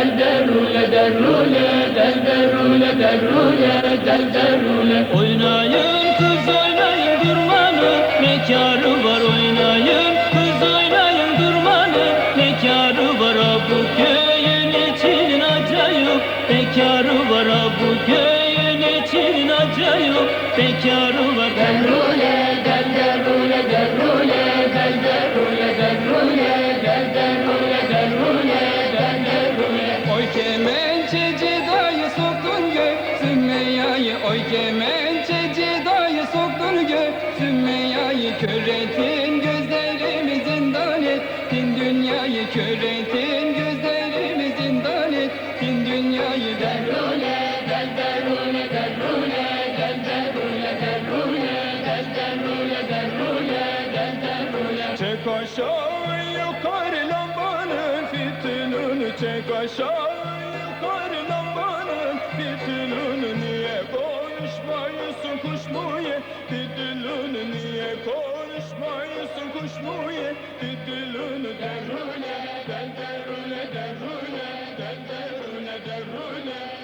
del derule derule del derule derule del derule. Oynayın kız oynayın durmanın ne kârı var, oynayın kız oynayın durmanın ne kârı var, bu köyün için acayip bekarı var, bu köyün için acayip bekarı var. Derule del derule derule del derule derule del derule derule del derule. Oy kemençeci dayı soktun göğsüme yayı, oy kemençeci dayı soktun göğsüme yayı, kör ettin gözlerimi zindan ettin dünyayı, kör ettin gözlerimi zindan ettin dünyayı. Derule del derule derule del derule derule del derule derule del derule. Çek aşağı yukarı lambanın fitilini, çek aşağı yukarı lambanın fitilini. Niye konuşmayısın kuş mu ye fitilini, niye konuşmayısın kuş mu ye fitilini. Derule del derule derule del derule derule